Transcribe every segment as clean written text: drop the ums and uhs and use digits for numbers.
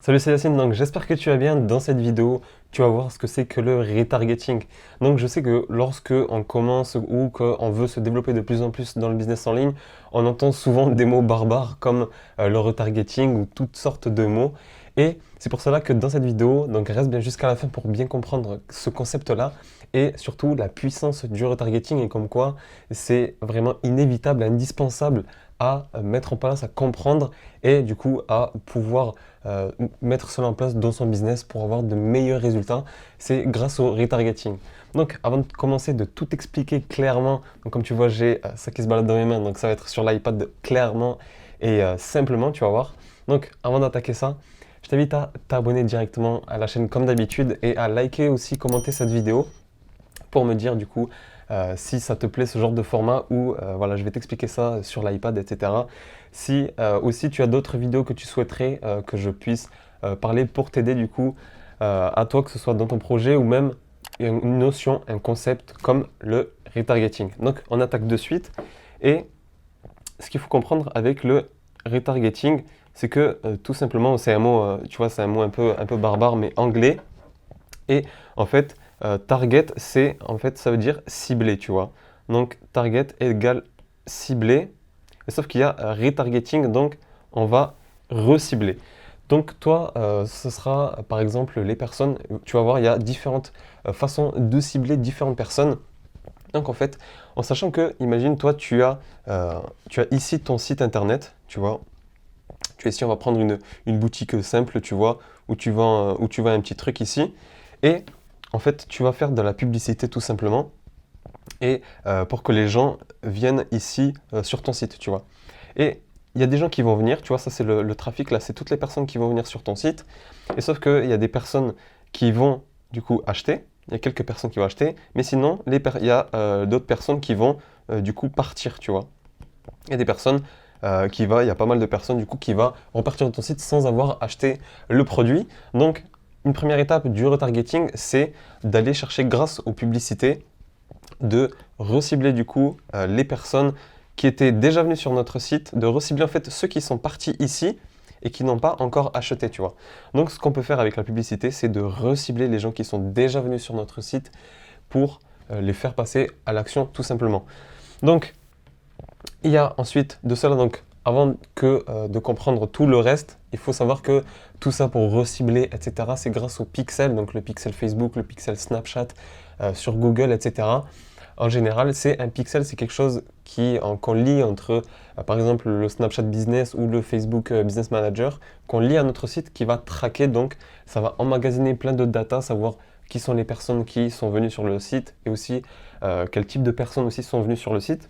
Salut, c'est Yacine, donc j'espère que tu vas bien. Dans cette vidéo, tu vas voir ce que c'est que le retargeting. Donc je sais que lorsque on commence ou qu'on veut se développer de plus en plus dans le business en ligne, on entend souvent des mots barbares comme le retargeting ou toutes sortes de mots. Et c'est pour cela que dans cette vidéo, donc reste bien jusqu'à la fin pour bien comprendre ce concept-là et surtout la puissance du retargeting et comme quoi c'est vraiment inévitable, indispensable à mettre en place, à comprendre et du coup à pouvoir mettre cela en place dans son business pour avoir de meilleurs résultats. C'est grâce au retargeting. Donc avant de commencer de tout expliquer clairement, donc comme tu vois j'ai ça qui se balade dans mes mains, donc ça va être sur l'iPad clairement et simplement, tu vas voir. Donc avant d'attaquer ça, je t'invite à t'abonner directement à la chaîne comme d'habitude et à liker aussi, commenter cette vidéo pour me dire du coup si ça te plaît ce genre de format où voilà, je vais t'expliquer ça sur l'iPad, etc. Si aussi tu as d'autres vidéos que tu souhaiterais que je puisse parler pour t'aider du coup à toi, que ce soit dans ton projet ou même une notion, un concept comme le retargeting. Donc on attaque de suite et ce qu'il faut comprendre avec le retargeting, c'est que tout simplement c'est un mot, tu vois, c'est un mot un peu barbare mais anglais et en fait, target, ça veut dire cibler, tu vois. Donc, target égale ciblé. Sauf qu'il y a retargeting, donc on va recibler. Donc, toi, ce sera par exemple les personnes, tu vas voir, il y a différentes façons de cibler différentes personnes. Donc, en fait, en sachant que, imagine, toi, tu as ici ton site internet, tu vois. Tu es ici, on va prendre une boutique simple, tu vois, où tu vends un petit truc ici. Et en fait, tu vas faire de la publicité tout simplement et pour que les gens viennent ici sur ton site, tu vois. Et il y a des gens qui vont venir, tu vois, ça c'est le trafic, là, c'est toutes les personnes qui vont venir sur ton site. Et sauf qu'il y a des personnes qui vont du coup acheter, il y a quelques personnes qui vont acheter, mais sinon, il y a d'autres personnes qui vont du coup partir, tu vois. Il y a des personnes il y a pas mal de personnes du coup qui vont repartir de ton site sans avoir acheté le produit. Donc, une première étape du retargeting, c'est d'aller chercher grâce aux publicités, de recibler du coup les personnes qui étaient déjà venues sur notre site, de recibler en fait ceux qui sont partis ici et qui n'ont pas encore acheté, tu vois. Donc, ce qu'on peut faire avec la publicité, c'est de recibler les gens qui sont déjà venus sur notre site pour les faire passer à l'action tout simplement. Donc, il y a ensuite de cela, donc avant de comprendre tout le reste, il faut savoir que tout ça pour recibler, etc., c'est grâce au pixel, donc le pixel Facebook, le pixel Snapchat, sur Google, etc. En général, c'est un pixel, c'est quelque chose qu'on lie entre, par exemple, le Snapchat Business ou le Facebook Business Manager, qu'on lie à notre site qui va traquer, donc ça va emmagasiner plein de data, savoir qui sont les personnes qui sont venues sur le site et aussi quel type de personnes aussi sont venues sur le site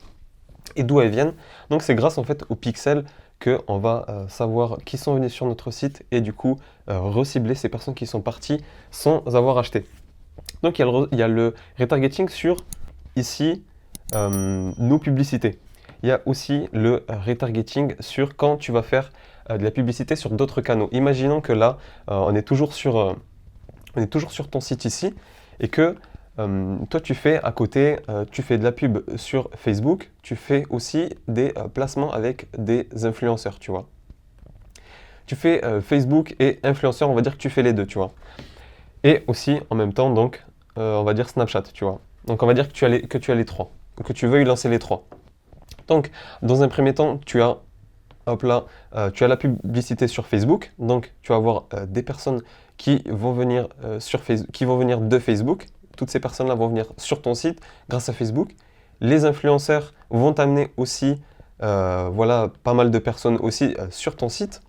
et d'où elles viennent. Donc c'est grâce en fait aux pixels qu'on va savoir qui sont venus sur notre site et du coup recibler ces personnes qui sont parties sans avoir acheté. Donc il y a le retargeting sur ici nos publicités. Il y a aussi le retargeting sur quand tu vas faire de la publicité sur d'autres canaux. Imaginons que là, on est toujours sur ton site ici et que toi, tu fais à côté, tu fais de la pub sur Facebook, tu fais aussi des placements avec des influenceurs, tu vois. Tu fais Facebook et influenceurs, on va dire que tu fais les deux, tu vois. Et aussi, en même temps, donc, on va dire Snapchat, tu vois. Donc, on va dire que tu as les trois, que tu veuilles lancer les trois. Donc, dans un premier temps, hop là, tu as la publicité sur Facebook, donc tu vas avoir des personnes qui vont venir qui vont venir de Facebook. Toutes ces personnes-là vont venir sur ton site grâce à Facebook. Les influenceurs vont t'amener aussi, voilà, pas mal de personnes aussi sur ton site.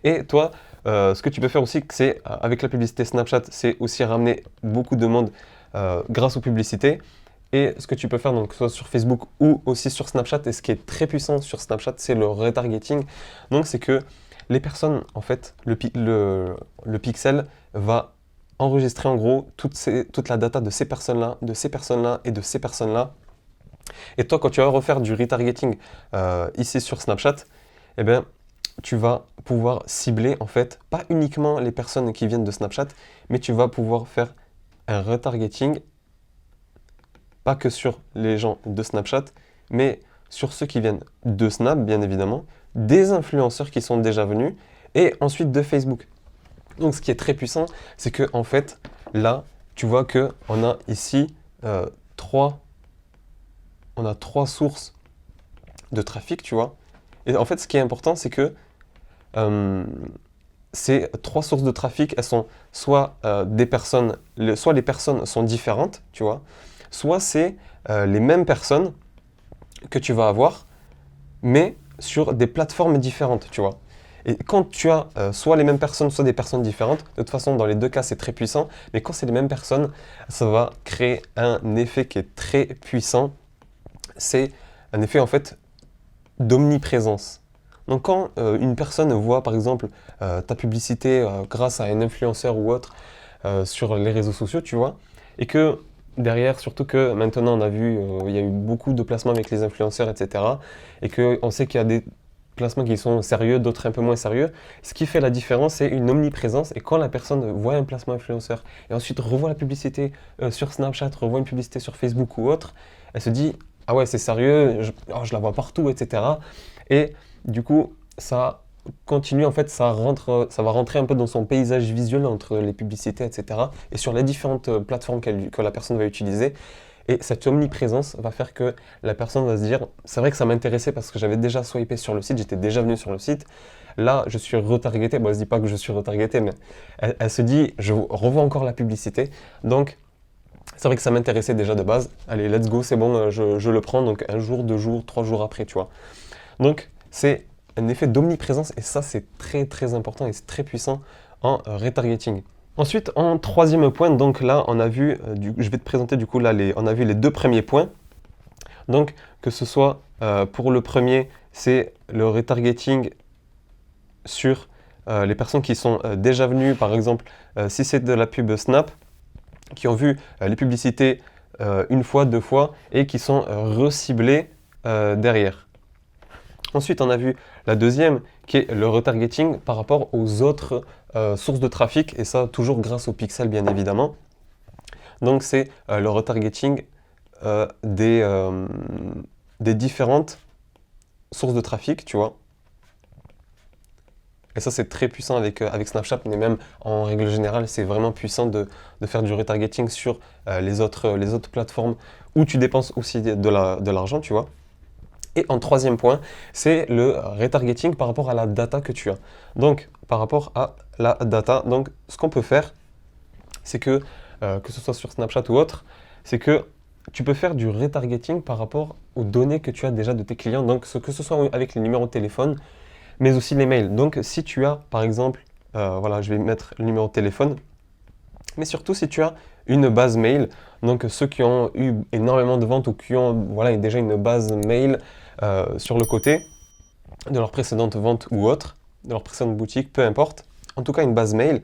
Et toi, ce que tu peux faire aussi, c'est avec la publicité Snapchat, c'est aussi ramener beaucoup de monde grâce aux publicités. Et ce que tu peux faire, donc, que ce soit sur Facebook ou aussi sur Snapchat, et ce qui est très puissant sur Snapchat, c'est le retargeting. Donc, c'est que les personnes, en fait, le pixel va enregistrer en gros toute la data de ces personnes-là, de ces personnes-là et de ces personnes-là. Et toi, quand tu vas refaire du retargeting ici sur Snapchat, eh bien, tu vas pouvoir cibler, en fait, pas uniquement les personnes qui viennent de Snapchat, mais tu vas pouvoir faire un retargeting pas que sur les gens de Snapchat, mais sur ceux qui viennent de Snap, bien évidemment, des influenceurs qui sont déjà venus, et ensuite de Facebook. Donc ce qui est très puissant, c'est que en fait, là, tu vois que on a ici trois, on a trois sources de trafic, tu vois. Et en fait, ce qui est important, c'est que euh, ces trois sources de trafic, elles sont soit des personnes, soit les personnes sont différentes, tu vois, soit c'est les mêmes personnes que tu vas avoir, mais sur des plateformes différentes, tu vois. Et quand tu as soit les mêmes personnes, soit des personnes différentes, de toute façon, dans les deux cas, c'est très puissant, mais quand c'est les mêmes personnes, ça va créer un effet qui est très puissant. C'est un effet, en fait, d'omniprésence. Donc quand une personne voit, par exemple, ta publicité grâce à un influenceur ou autre sur les réseaux sociaux, tu vois, et que derrière, surtout que maintenant on a vu, il y a eu beaucoup de placements avec les influenceurs, etc. Et qu'on sait qu'il y a des placements qui sont sérieux, d'autres un peu moins sérieux. Ce qui fait la différence, c'est une omniprésence. Et quand la personne voit un placement influenceur et ensuite revoit la publicité sur Snapchat, revoit une publicité sur Facebook ou autre, elle se dit, ah ouais, c'est sérieux, je la vois partout, etc. Et du coup, ça continue, en fait, ça va rentrer un peu dans son paysage visuel entre les publicités, etc. Et sur les différentes plateformes que la personne va utiliser. Et cette omniprésence va faire que la personne va se dire, c'est vrai que ça m'intéressait parce que j'avais déjà swipé sur le site, j'étais déjà venu sur le site. Là, je suis retargeté. Bon, elle ne se dit pas que je suis retargeté, mais elle se dit, je revois encore la publicité. Donc, c'est vrai que ça m'intéressait déjà de base. Allez, let's go, c'est bon, je le prends. Donc, un jour, 2 jours, 3 jours après, tu vois. Donc, c'est un effet d'omniprésence et ça, c'est très, très important et c'est très puissant en retargeting. Ensuite, en troisième point, donc là, on a vu, je vais te présenter du coup là, on a vu les deux premiers points. Donc, que ce soit pour le premier, c'est le retargeting sur les personnes qui sont déjà venues, par exemple, si c'est de la pub Snap, qui ont vu les publicités une fois, 2 fois, et qui sont reciblées derrière. Ensuite, on a vu la deuxième, qui est le retargeting par rapport aux autres sources de trafic, et ça toujours grâce aux pixels, bien évidemment. Donc, c'est le retargeting des différentes sources de trafic, tu vois. Et ça, c'est très puissant avec Snapchat, mais même en règle générale, c'est vraiment puissant de faire du retargeting sur les autres plateformes où tu dépenses aussi de l'argent, tu vois. Et en troisième point, c'est le retargeting par rapport à la data que tu as. Donc, par rapport à la data, donc ce qu'on peut faire, c'est que ce soit sur Snapchat ou autre, c'est que tu peux faire du retargeting par rapport aux données que tu as déjà de tes clients, donc que ce soit avec les numéros de téléphone, mais aussi les mails. Donc, si tu as, par exemple, voilà, je vais mettre le numéro de téléphone, mais surtout si tu as une base mail, donc ceux qui ont eu énormément de ventes ou qui ont voilà, déjà une base mail sur le côté de leur précédente vente ou autre, de leur précédente boutique, peu importe, en tout cas une base mail,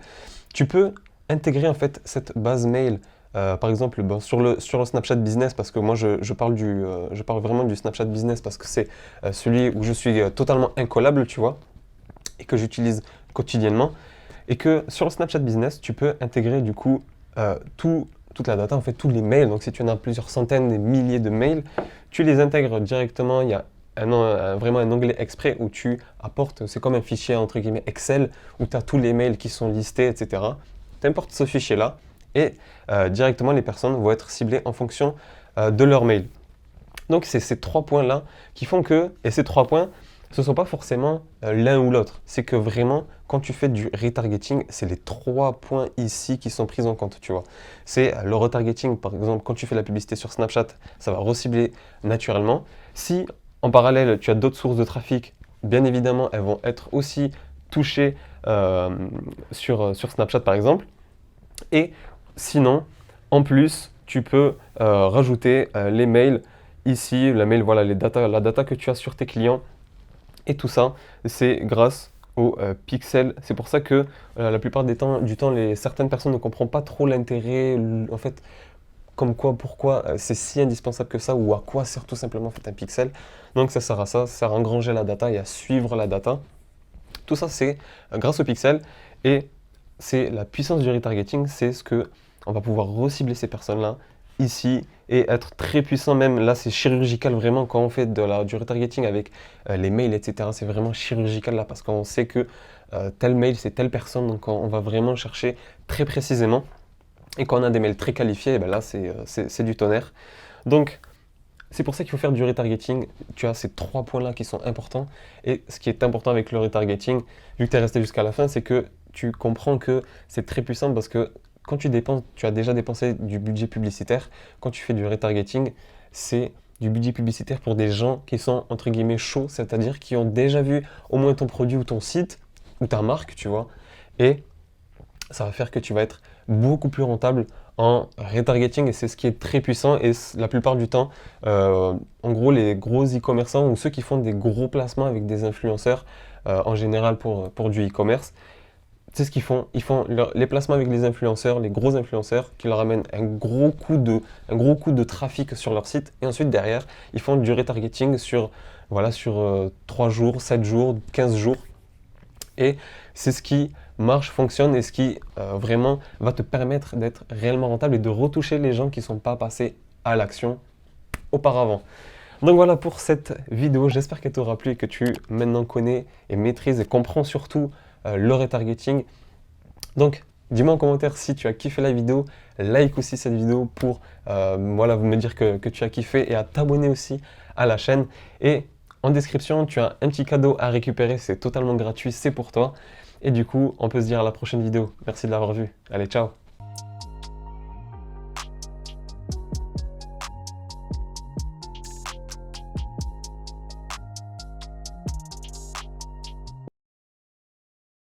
tu peux intégrer en fait cette base mail, par exemple sur le Snapchat Business, parce que moi je parle vraiment du Snapchat Business parce que c'est celui où je suis totalement incollable, tu vois, et que j'utilise quotidiennement. Et que sur le Snapchat Business, tu peux intégrer du coup toute la data, en fait tous les mails. Donc si tu en as plusieurs centaines, des milliers de mails, tu les intègres directement. Il y a vraiment un onglet exprès où tu apportes, c'est comme un fichier entre guillemets Excel, où tu as tous les mails qui sont listés, etc. Tu importes ce fichier-là et directement les personnes vont être ciblées en fonction de leur mail. Donc c'est ces 3 points-là qui font que, et ces 3 points, ce ne sont pas forcément l'un ou l'autre. C'est que vraiment, quand tu fais du retargeting, c'est les 3 points ici qui sont pris en compte, tu vois. C'est le retargeting, par exemple, quand tu fais la publicité sur Snapchat, ça va recibler naturellement. Si, en parallèle, tu as d'autres sources de trafic, bien évidemment, elles vont être aussi touchées sur Snapchat, par exemple. Et sinon, en plus, tu peux rajouter les mails ici, la mail, voilà, la data que tu as sur tes clients. Et tout ça, c'est grâce aux pixels. C'est pour ça que la plupart du temps, certaines personnes ne comprennent pas trop l'intérêt, en fait, comme quoi, pourquoi c'est si indispensable que ça, ou à quoi sert tout simplement en fait, un pixel. Donc ça sert à ça, ça sert à engranger la data et à suivre la data. Tout ça, c'est grâce aux pixels, et c'est la puissance du retargeting, c'est ce que on va pouvoir recibler ces personnes-là ici et être très puissant même. Là, c'est chirurgical vraiment quand on fait du retargeting avec les mails, etc. C'est vraiment chirurgical là parce qu'on sait que tel mail, c'est telle personne. Donc, on va vraiment chercher très précisément. Et quand on a des mails très qualifiés, eh ben là, c'est du tonnerre. Donc, c'est pour ça qu'il faut faire du retargeting. Tu as ces 3 points-là qui sont importants. Et ce qui est important avec le retargeting, vu que tu es resté jusqu'à la fin, c'est que tu comprends que c'est très puissant parce que quand tu dépenses, tu as déjà dépensé du budget publicitaire. Quand tu fais du retargeting, c'est du budget publicitaire pour des gens qui sont entre guillemets chauds, c'est-à-dire qui ont déjà vu au moins ton produit ou ton site ou ta marque, tu vois. Et ça va faire que tu vas être beaucoup plus rentable en retargeting et c'est ce qui est très puissant et la plupart du temps, en gros les gros e-commerçants ou ceux qui font des gros placements avec des influenceurs en général pour du e-commerce, c'est ce qu'ils font. Ils font les placements avec les influenceurs, les gros influenceurs qui leur amènent un gros coup de trafic sur leur site et ensuite derrière, ils font du retargeting sur, voilà, sur 3 jours, 7 jours, 15 jours et c'est ce qui marche, fonctionne et ce qui vraiment va te permettre d'être réellement rentable et de retoucher les gens qui ne sont pas passés à l'action auparavant. Donc voilà pour cette vidéo, j'espère qu'elle t'aura plu et que tu maintenant connais et maîtrises et comprends surtout le retargeting. Donc dis-moi en commentaire si tu as kiffé la vidéo, like aussi cette vidéo pour voilà, me dire que tu as kiffé et à t'abonner aussi à la chaîne. Et en description, tu as un petit cadeau à récupérer, c'est totalement gratuit, c'est pour toi. Et du coup, on peut se dire à la prochaine vidéo. Merci de l'avoir vu. Allez, ciao!